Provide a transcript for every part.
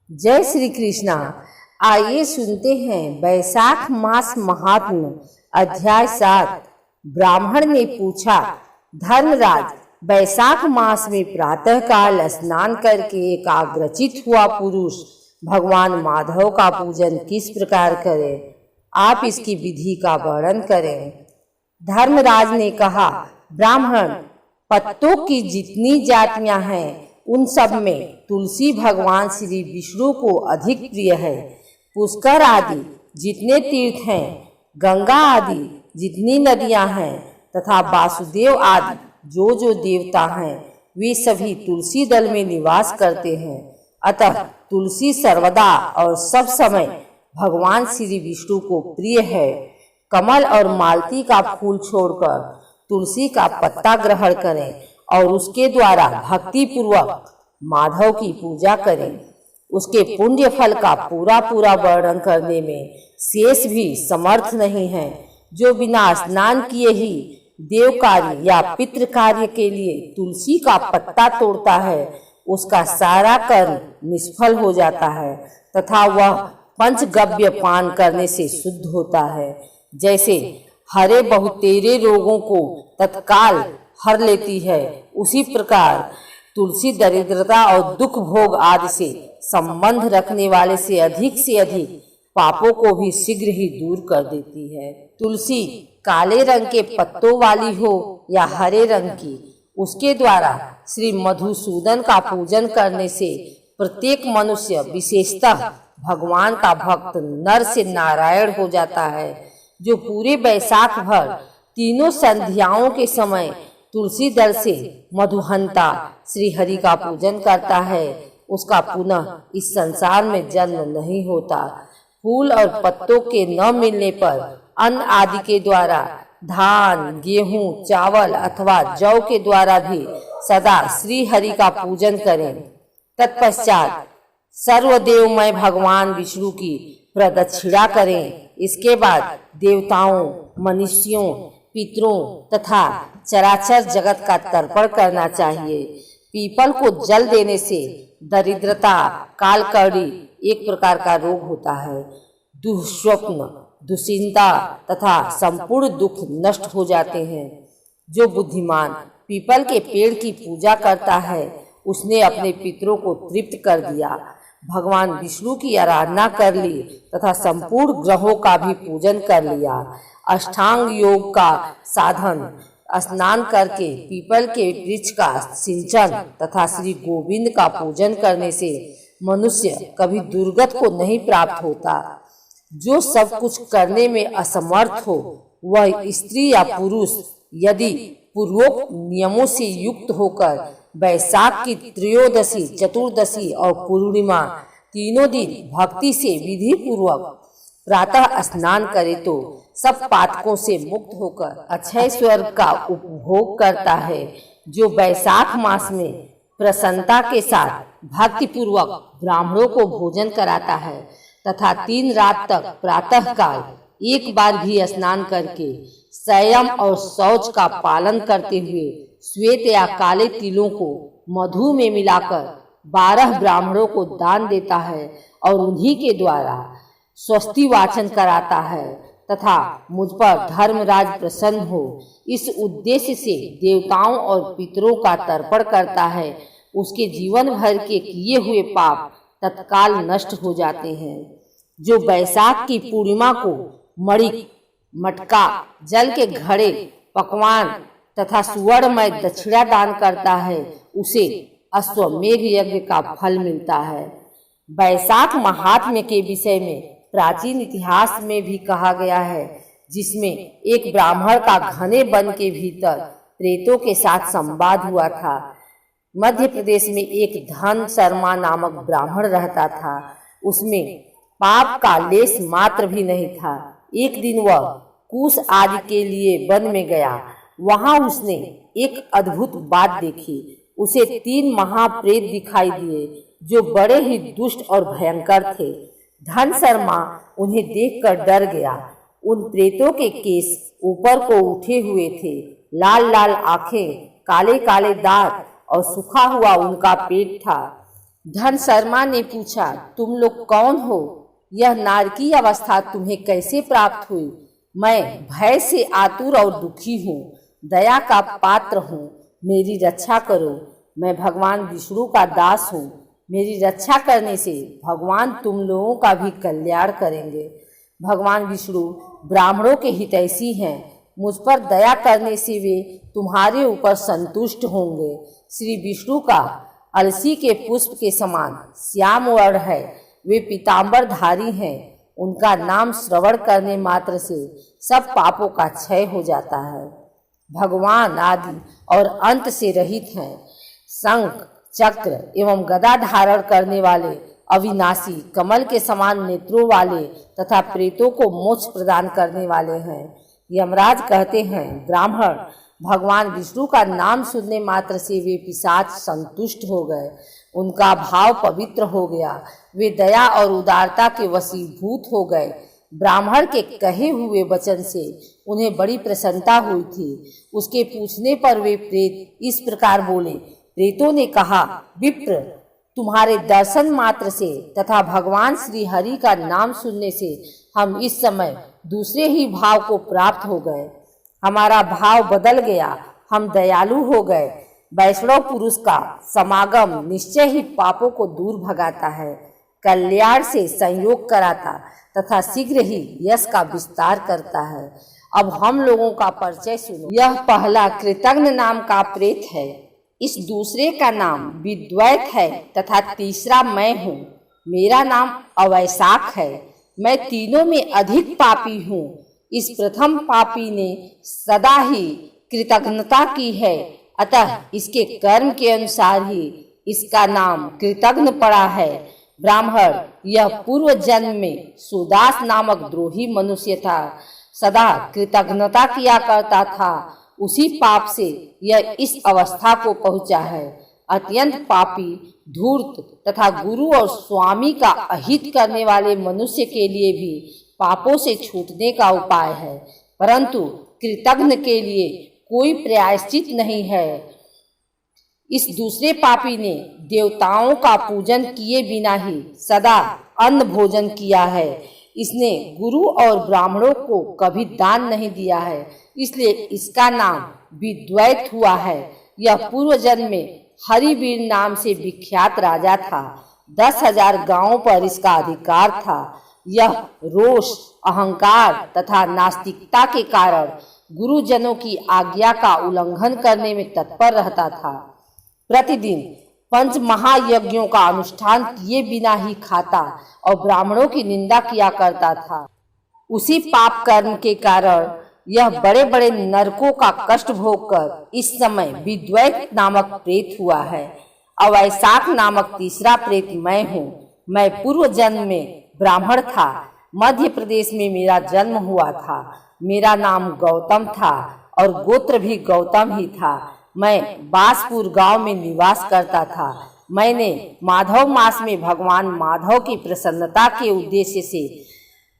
जय श्री कृष्णा। आइए सुनते हैं बैसाख मास महात्म्य। अध्याय 7। ब्राह्मण ने पूछा, धर्मराज, बैसाख मास में प्रातः काल स्नान करके एकाग्रचित हुआ पुरुष भगवान माधव का पूजन किस प्रकार करे? आप इसकी विधि का वर्णन करें। धर्मराज ने कहा, ब्राह्मण, पत्तों की जितनी जातियां हैं उन सब में तुलसी भगवान श्री विष्णु को अधिक प्रिय है। पुष्कर आदि जितने तीर्थ हैं, गंगा आदि जितनी नदियां हैं तथा वासुदेव आदि जो देवता हैं, वे सभी तुलसी दल में निवास करते हैं। अतः तुलसी सर्वदा और सब समय भगवान श्री विष्णु को प्रिय है। कमल और मालती का फूल छोड़कर तुलसी का पत्ता ग्रहण करें और उसके द्वारा भक्ति पूर्वक माधव की पूजा करें। उसके पुण्य फल का पूरा वर्णन करने में शेष भी समर्थ नहीं है। जो बिना स्नान किए ही देव कार्य या पितृ कार्य के लिए तुलसी का पत्ता तोड़ता है, उसका सारा कर्म निष्फल हो जाता है तथा वह पंचगव्य पान करने से शुद्ध होता है। जैसे हरे बहुतेरे रोगों को तत्काल हर लेती है, उसी प्रकार तुलसी दरिद्रता और दुख भोग आदि से संबंध रखने वाले से अधिक पापों को भी शीघ्र ही दूर कर देती है। तुलसी काले रंग के पत्तों वाली हो या हरे रंग की, उसके द्वारा श्री मधुसूदन का पूजन करने से प्रत्येक मनुष्य, विशेषतः भगवान का भक्त, नर से नारायण हो जाता है। जो पूरे बैसाख भर तीनों संध्याओं के समय तुलसी दल से मधुहंता श्री हरि का पूजन करता है, उसका पुनः इस संसार में जन्म नहीं होता। फूल और पत्तों के न मिलने पर अन्न आदि के द्वारा, धान, गेहूं, चावल अथवा जौ के द्वारा भी सदा श्री हरि का पूजन करें। तत्पश्चात सर्वदेवमय भगवान विष्णु की प्रदक्षिणा करें। इसके बाद देवताओं, मनुष्यों, पितरों तथा चराचर जगत का तर्पण करना चाहिए। पीपल को जल देने से दरिद्रता, कालकर्णी एक प्रकार का रोग होता है, दुःस्वप्न, दुश्चिंता तथा संपूर्ण दुख नष्ट हो जाते हैं। जो बुद्धिमान पीपल के पेड़ की पूजा करता है, उसने अपने पितरों को तृप्त कर दिया, भगवान विष्णु की आराधना कर ली तथा संपूर्ण ग्रहों का भी पूजन कर लिया। अष्टांग योग का साधन, स्नान करके पीपल के वृक्ष का सिंचन तथा श्री गोविंद का पूजन करने से मनुष्य कभी दुर्गत को नहीं प्राप्त होता। जो सब कुछ करने में असमर्थ हो, वह स्त्री या पुरुष, यदि पूर्वोक्त नियमों से युक्त होकर बैसाख की त्रयोदशी, चतुर्दशी और पूर्णिमा तीनों दिन भक्ति से विधि पूर्वक प्रातः स्नान करे तो सब पातकों से मुक्त होकर अक्षय स्वर्ग का उपभोग करता है। जो बैसाख मास में प्रसन्नता के साथ भक्ति पूर्वक ब्राह्मणों को भोजन कराता है तथा 3 रात तक प्रातः काल एक बार भी स्नान करके संयम और शौच का पालन करते हुए श्वेत या काले तिलों को मधु में मिलाकर 12 ब्राह्मणों को दान देता है और उन्हीं के द्वारा स्वस्ति वाचन कराता है तथा मुझ पर धर्मराज प्रसन्न हो, इस उद्देश्य से देवताओं और पितरों का तर्पण करता है, उसके जीवन भर के किए हुए पाप तत्काल नष्ट हो जाते हैं। जो बैसाख की पूर्णिमा को मणिक, मटका, जल के घड़े, पकवान तथा सुवर्णमय दक्षिणा दान करता है, उसे अश्वमेघ यज्ञ का फल मिलता है। बैसाख महात्म्य के विषय में प्राचीन इतिहास में भी कहा गया है, जिसमें एक ब्राह्मण का घने वन के भीतर प्रेतों के साथ संवाद हुआ था। मध्य प्रदेश में एक धन शर्मा नामक ब्राह्मण रहता था। उसमें पाप का लेश मात्र भी नहीं था। एक दिन वह कुश आदि के लिए वन में गया। वहां उसने एक अद्भुत बात देखी। उसे 3 महाप्रेत दिखाई दिए, जो बड़े ही दुष्ट और भयंकर थे। धन शर्मा उन्हें देखकर डर गया। उन प्रेतों के केस ऊपर को उठे हुए थे, लाल आंखें, काले दांत और सूखा हुआ उनका पेट था। धन शर्मा ने पूछा, तुम लोग कौन हो? यह नारकी अवस्था तुम्हें कैसे प्राप्त हुई? मैं भय से आतुर और दुखी हूँ, दया का पात्र हूँ, मेरी रक्षा करो। मैं भगवान विष्णु का दास हूँ, मेरी रक्षा करने से भगवान तुम लोगों का भी कल्याण करेंगे। भगवान विष्णु ब्राह्मणों के हितैषी हैं, मुझ पर दया करने से वे तुम्हारे ऊपर संतुष्ट होंगे। श्री विष्णु का अलसी के पुष्प के समान श्याम वर्ण है, वे पीताम्बरधारी हैं। उनका नाम श्रवण करने मात्र से सब पापों का क्षय हो जाता है। भगवान आदि और अंत से रहित हैं, शंख चक्र एवं गदा धारण करने वाले, अविनाशी कमल के समान नेत्रों वाले तथा प्रेतों को मोक्ष प्रदान करने वाले हैं। यमराज कहते हैं, ब्राह्मण भगवान विष्णु का नाम सुनने मात्र से वे पिशाच संतुष्ट हो गए, उनका भाव पवित्र हो गया, वे दया और उदारता के वशीभूत हो गए। ब्राह्मण के कहे हुए वचन से उन्हें बड़ी प्रसन्नता हुई थी। उसके पूछने पर वे प्रेत इस प्रकार बोले। प्रेतों ने कहा, विप्र, तुम्हारे दर्शन मात्र से तथा भगवान श्री हरि का नाम सुनने से हम इस समय दूसरे ही भाव को प्राप्त हो गए। हमारा भाव बदल गया, हम दयालु हो गए। वैष्णव पुरुष का समागम निश्चय ही पापों को दूर भगाता है, कल्याण से संयोग कराता तथा शीघ्र ही यश का विस्तार करता है। अब हम लोगों का परिचय सुनो। यह पहला कृतघ्न नाम का प्रेत है, इस दूसरे का नाम विद्वैत है तथा तीसरा मैं हूँ। मेरा नाम अवैशाख है, मैं तीनों में अधिक पापी हूँ। इस प्रथम पापी ने सदा ही कृतघ्नता की है, अतः इसके कर्म के अनुसार ही इसका नाम कृतघ्न पड़ा है। ब्राह्मण, यह पूर्व जन्म में सुदास नामक द्रोही मनुष्य था, सदा कृतघ्नता किया करता था। उसी पाप से यह इस अवस्था को पहुंचा है। अत्यंत पापी, धूर्त तथा गुरु और स्वामी का अहित करने वाले मनुष्य के लिए भी पापों से छूटने का उपाय है, परंतु कृतघ्न के लिए कोई प्रायश्चित नहीं है। इस दूसरे पापी ने देवताओं का पूजन किए बिना ही सदा अन्न भोजन किया है। इसने गुरु और ब्राह्मणों को कभी दान नहीं दिया है, इसलिए इसका नाम विद्वैत हुआ है। यह पूर्व जन्म में हरिवीर नाम से विख्यात राजा था। 10,000 गांवों पर इसका अधिकार था। यह रोष, अहंकार तथा नास्तिकता के कारण गुरुजनों की आज्ञा का उल्लंघन करने में तत्पर रहता था। प्रतिदिन 5 महायज्ञों का अनुष्ठान किए बिना ही खाता और ब्राह्मणों की निंदा किया करता था। उसी पाप कर्म के कारण यह बड़े बड़े नरकों का कष्ट भोगकर इस समय विद्वैत नामक प्रेत हुआ है। अवैशाख नामक तीसरा प्रेत मैं हूँ। मैं पूर्व जन्म में ब्राह्मण था, मध्य प्रदेश में मेरा जन्म हुआ था। मेरा नाम गौतम था और गोत्र भी गौतम ही था। मैं बासपुर गांव में निवास करता था। मैंने माधव मास में भगवान माधव की प्रसन्नता के उद्देश्य से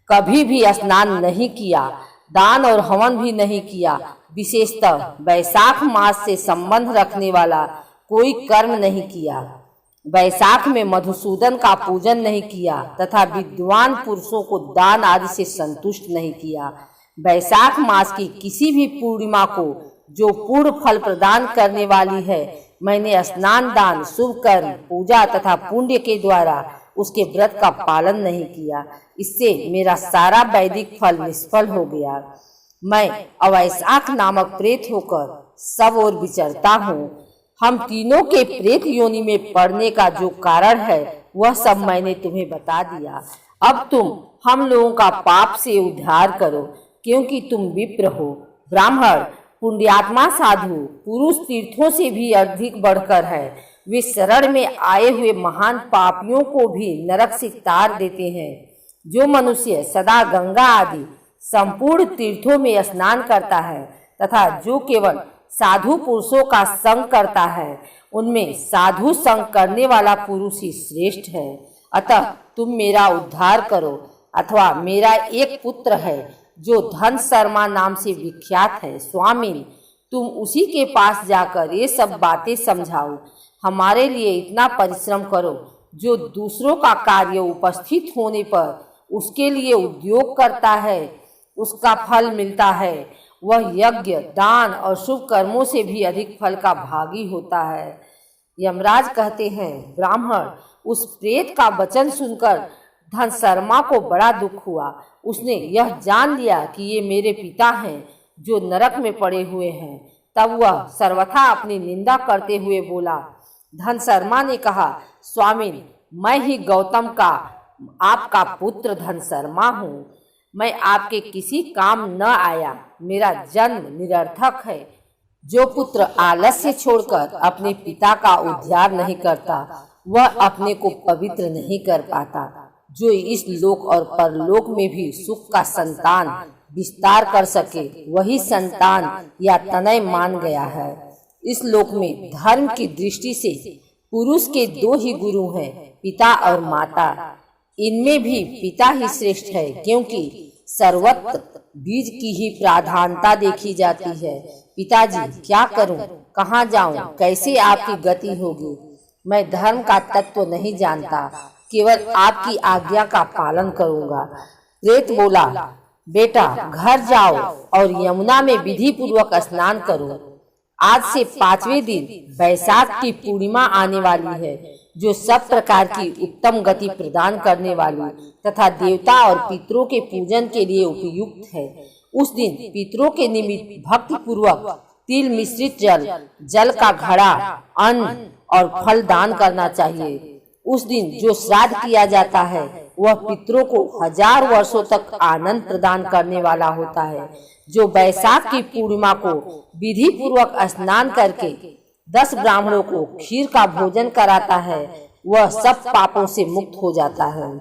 कभी भी स्नान नहीं किया, दान और हवन भी नहीं किया। विशेषतः वैशाख मास से संबंध रखने वाला कोई कर्म नहीं किया। वैशाख में मधुसूदन का पूजन नहीं किया तथा विद्वान पुरुषों को दान आदि से संतुष्ट नहीं किया। वैशाख मास की किसी भी पूर्णिमा को, जो पूर्ण फल प्रदान करने वाली है, मैंने स्नान, दान, शुभ कर्म, पूजा तथा पुण्य के द्वारा उसके व्रत का पालन नहीं किया। इससे मेरा सारा वैदिक फल निष्फल हो गया। मैं अवैशाख नामक प्रेत होकर सब ओर विचरता हूँ। हम तीनों के प्रेत योनि में पड़ने का जो कारण है वह सब मैंने तुम्हें बता दिया। अब तुम हम लोगों का पाप से उद्धार करो, क्योंकि तुम विप्र हो। ब्राह्मण, पुण्यात्मा साधु पुरुष तीर्थों से भी अधिक बढ़कर है। वे शरण में आए हुए महान पापियों को भी नरक से तार देते हैं। जो मनुष्य सदा गंगा आदि संपूर्ण तीर्थों में स्नान करता है तथा जो केवल साधु पुरुषों का संग करता है, उनमें साधु संग करने वाला पुरुष ही श्रेष्ठ है। अतः तुम मेरा उद्धार करो। अथवा मेरा एक पुत्र है जो धन शर्मा नाम से विख्यात है। स्वामी, तुम उसी के पास जाकर ये सब बातें समझाओ। हमारे लिए इतना परिश्रम करो जो दूसरों का कार्य उपस्थित होने पर उसके लिए उद्योग करता है उसका फल मिलता है, वह यज्ञ, दान और शुभ कर्मों से भी अधिक फल का भागी होता है। यमराज कहते हैं, ब्राह्मण, उस प्रेत का वचन सुनकर धनसरमा को बड़ा दुख हुआ। उसने यह जान लिया कि ये मेरे पिता हैं जो नरक में पड़े हुए हैं। तब वह सर्वथा अपनी निंदा करते हुए बोला। धनसरमा ने कहा, स्वामी, मैं ही गौतम का आपका पुत्र धनसरमा हूँ। मैं आपके किसी काम न आया, मेरा जन्म निरर्थक है। जो पुत्र आलस्य छोड़कर अपने पिता का उद्धार नहीं करता, वह अपने को पवित्र नहीं कर पाता। जो इस लोक और परलोक में भी सुख का संतान विस्तार कर सके, वही संतान या तनय मान गया है। इस लोक में धर्म की दृष्टि से पुरुष के दो ही गुरु हैं, पिता और माता। इनमें भी पिता ही श्रेष्ठ है, क्योंकि सर्वत्र बीज की ही प्राधान्यता देखी जाती है। पिताजी, क्या करूं, कहाँ जाऊं, कैसे आपकी गति होगी? मैं धर्म का तत्व नहीं जानता, केवल आपकी आज्ञा का पालन करूंगा। प्रेत बोला, बेटा, घर जाओ और यमुना में विधि पूर्वक स्नान करो। आज से 5वें दिन बैसाख की पूर्णिमा आने वाली है, जो सब प्रकार की उत्तम गति प्रदान करने वाली तथा देवता और पितरों के पूजन के लिए उपयुक्त है। उस दिन पितरों के निमित्त भक्ति पूर्वक तिल मिश्रित जल का घड़ा, अन्न और फल दान करना चाहिए। उस दिन जो श्राद्ध किया जाता है वह पितरों को 1000 वर्षों तक आनंद प्रदान करने वाला होता है। जो बैसाख की पूर्णिमा को विधि पूर्वक स्नान करके 10 ब्राह्मणों को खीर का भोजन कराता है, वह सब पापों से मुक्त हो जाता है।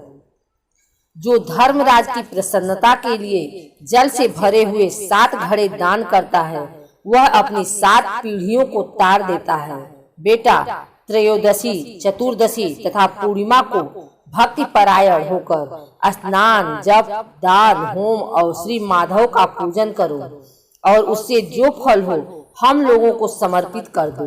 जो धर्मराज की प्रसन्नता के लिए जल से भरे हुए 7 घड़े दान करता है, वह अपनी 7 पीढ़ियों को तार देता है। बेटा, त्रयोदशी, चतुर्दशी तथा पूर्णिमा को भक्ति परायण होकर स्नान, जप, दान, होम और श्री माधव का पूजन करो और उससे जो फल हो हम लोगों को समर्पित कर दो।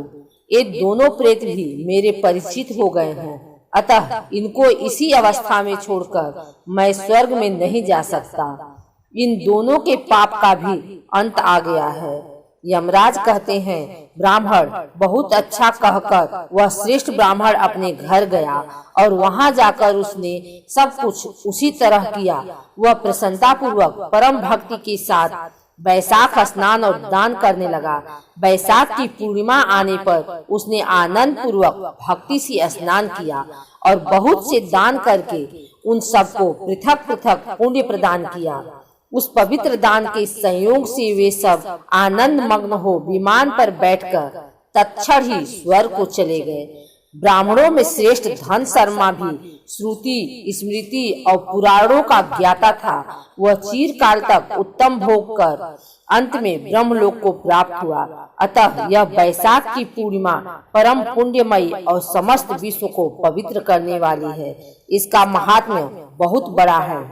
ये दोनों प्रेत भी मेरे परिचित हो गए हैं, अतः इनको इसी अवस्था में छोड़कर मैं स्वर्ग में नहीं जा सकता। इन दोनों के पाप का भी अंत आ गया है। यमराज कहते हैं, ब्राह्मण, बहुत अच्छा कहकर वह श्रेष्ठ ब्राह्मण अपने घर गया और वहां जाकर उसने सब कुछ उसी तरह किया। वह प्रसन्नता पूर्वक परम भक्ति के साथ बैसाख स्नान और दान करने लगा। बैसाख की पूर्णिमा आने पर उसने आनंद पूर्वक भक्ति से स्नान किया और बहुत से दान करके उन सबको पृथक पृथक पुण्य प्रदान किया। उस पवित्र दान के संयोग से वे सब आनंद मग्न हो विमान पर बैठकर तत्क्षण ही स्वर्ग को चले गए। ब्राह्मणों में श्रेष्ठ धनसरमा भी श्रुति, स्मृति और पुराणों का ज्ञाता था। वह चिरकाल तक उत्तम भोग कर अंत में ब्रह्मलोक को प्राप्त हुआ। अतः यह बैसाख की पूर्णिमा परम पुण्यमयी और समस्त विश्व को पवित्र करने वाली है। इसका महात्म्य बहुत बड़ा है,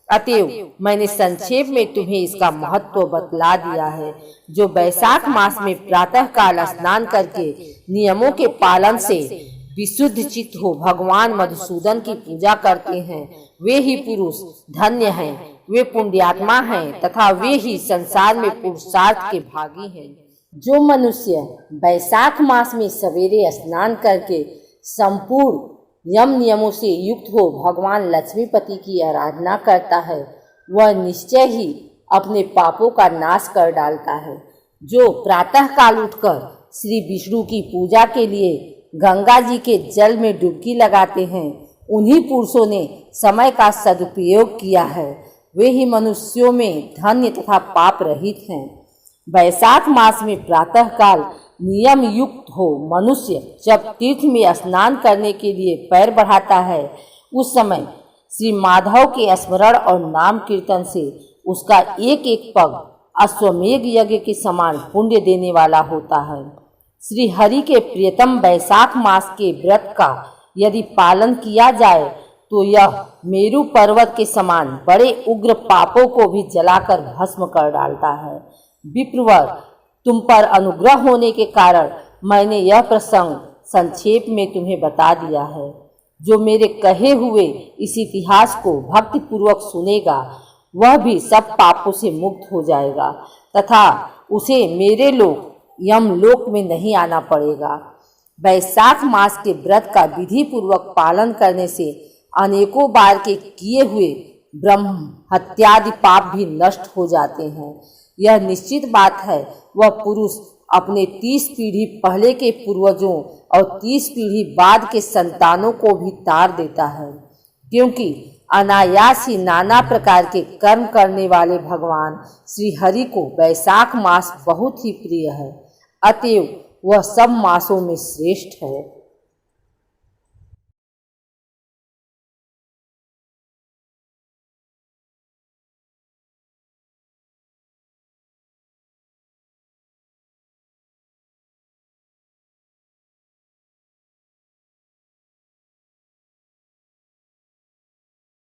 अतएव मैंने संक्षेप में तुम्हें इसका महत्व बतला दिया है। जो बैसाख मास में प्रातः काल स्नान करके नियमों के पालन से विशुद्ध चित्त हो भगवान मधुसूदन की पूजा करते हैं, वे ही पुरुष धन्य हैं, वे पुण्यात्मा हैं तथा वे ही संसार में पुरुषार्थ के भागी हैं। जो मनुष्य बैसाख मास में सवेरे स्नान करके संपूर्ण यम नियमों से युक्त हो भगवान लक्ष्मीपति की आराधना करता है, वह निश्चय ही अपने पापों का नाश कर डालता है। जो प्रातः काल उठकर श्री विष्णु की पूजा के लिए गंगा जी के जल में डुबकी लगाते हैं, उन्हीं पुरुषों ने समय का सदुपयोग किया है। वे ही मनुष्यों में धन्य तथा पाप रहित हैं। बैसाख मास में प्रातः काल नियम युक्त हो मनुष्य जब तीर्थ में स्नान करने के लिए पैर बढ़ाता है, उस समय श्री माधव के स्मरण और नाम कीर्तन से उसका एक एक पग अश्वमेघ यज्ञ के समान पुण्य देने वाला होता है। श्री हरि के प्रियतम बैसाख मास के व्रत का यदि पालन किया जाए तो यह मेरु पर्वत के समान बड़े उग्र पापों को भी जलाकर भस्म कर डालता है। विप्रवर, तुम पर अनुग्रह होने के कारण मैंने यह प्रसंग संक्षेप में तुम्हें बता दिया है। जो मेरे कहे हुए इस इतिहास को भक्ति पूर्वक सुनेगा वह भी सब पापों से मुक्त हो जाएगा तथा उसे मेरे लोक यमलोक में नहीं आना पड़ेगा। वैशाख मास के व्रत का विधि पूर्वक पालन करने से अनेकों बार के किए हुए ब्रह्म हत्यादि पाप भी नष्ट हो जाते हैं। यह निश्चित बात है वह पुरुष अपने 30 पीढ़ी पहले के पूर्वजों और 30 पीढ़ी बाद के संतानों को भी तार देता है, क्योंकि अनायास ही नाना प्रकार के कर्म करने वाले भगवान श्री हरि को वैशाख मास बहुत ही प्रिय है। अतएव वह सब मासों में श्रेष्ठ है।